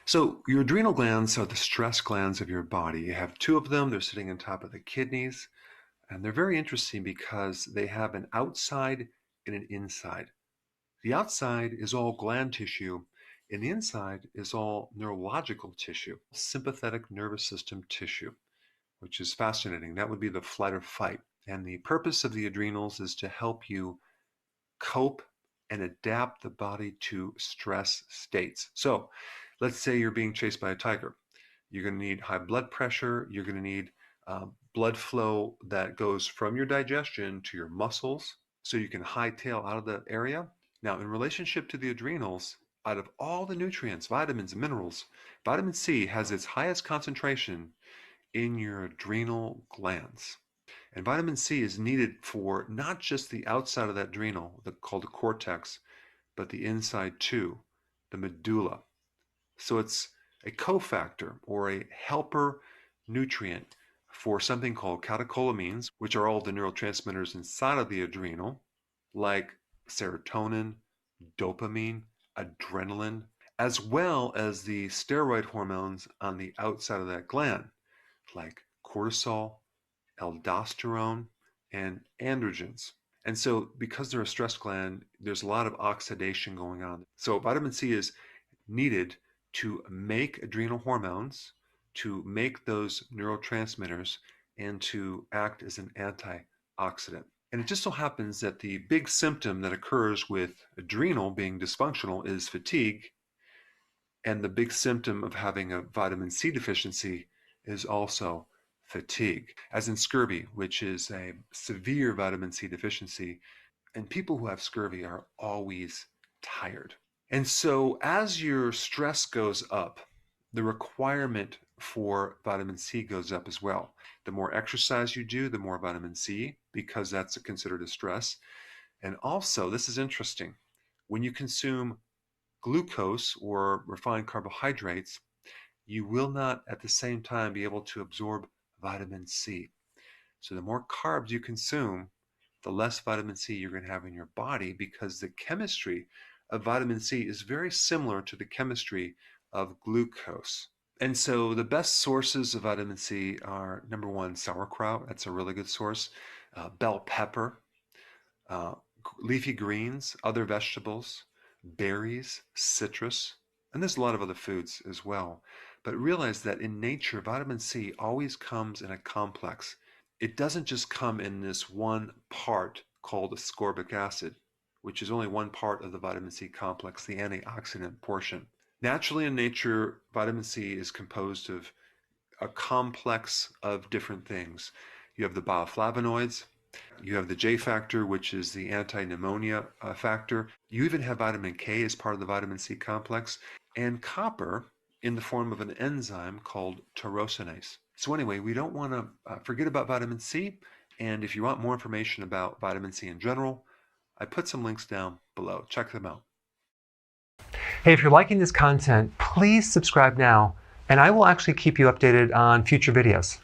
So your adrenal glands are the stress glands of your body. You have two of them. They're sitting on top of the kidneys. And they're very interesting because they have an outside and an inside. The outside is all gland tissue, and the inside is all neurological tissue, sympathetic nervous system tissue, which is fascinating. That would be the flight or fight. And the purpose of the adrenals is to help you cope and adapt the body to stress states. So let's say you're being chased by a tiger. You're going to need high blood pressure. You're going to need blood flow that goes from your digestion to your muscles so you can hightail out of the area. Now, in relationship to the adrenals, out of all the nutrients, vitamins, and minerals, vitamin C has its highest concentration in your adrenal glands. And vitamin C is needed for not just the outside of that adrenal, called the cortex, but the inside too, the medulla. So it's a cofactor or a helper nutrient for something called catecholamines, which are all the neurotransmitters inside of the adrenal, like serotonin, dopamine, adrenaline, as well as the steroid hormones on the outside of that gland, like cortisol, aldosterone, and androgens. And so because they're a stress gland, there's a lot of oxidation going on. So vitamin C is needed to make adrenal hormones, to make those neurotransmitters, and to act as an antioxidant. And it just so happens that the big symptom that occurs with adrenal being dysfunctional is fatigue. And the big symptom of having a vitamin C deficiency is also fatigue, as in scurvy, which is a severe vitamin C deficiency. And people who have scurvy are always tired. And so as your stress goes up, the requirement for vitamin C goes up as well. The more exercise you do, the more vitamin C, because that's considered a stress. And also, this is interesting, when you consume glucose or refined carbohydrates, you will not at the same time be able to absorb vitamin C. So the more carbs you consume, the less vitamin C you're going to have in your body, because the chemistry of vitamin C is very similar to the chemistry of glucose. And so the best sources of vitamin C are, number one, sauerkraut. That's a really good source. Bell pepper, leafy greens, other vegetables, berries, citrus, and there's a lot of other foods as well. But realize that in nature, vitamin C always comes in a complex. It doesn't just come in this one part called ascorbic acid, which is only one part of the vitamin C complex, the antioxidant portion. Naturally in nature, vitamin C is composed of a complex of different things. You have the bioflavonoids, you have the J factor, which is the anti-pneumonia factor. You even have vitamin K as part of the vitamin C complex, and copper in the form of an enzyme called tyrosinase. So anyway, we don't want to forget about vitamin C. And if you want more information about vitamin C in general, I put some links down below. Check them out. Hey, if you're liking this content, please subscribe now, and I will actually keep you updated on future videos.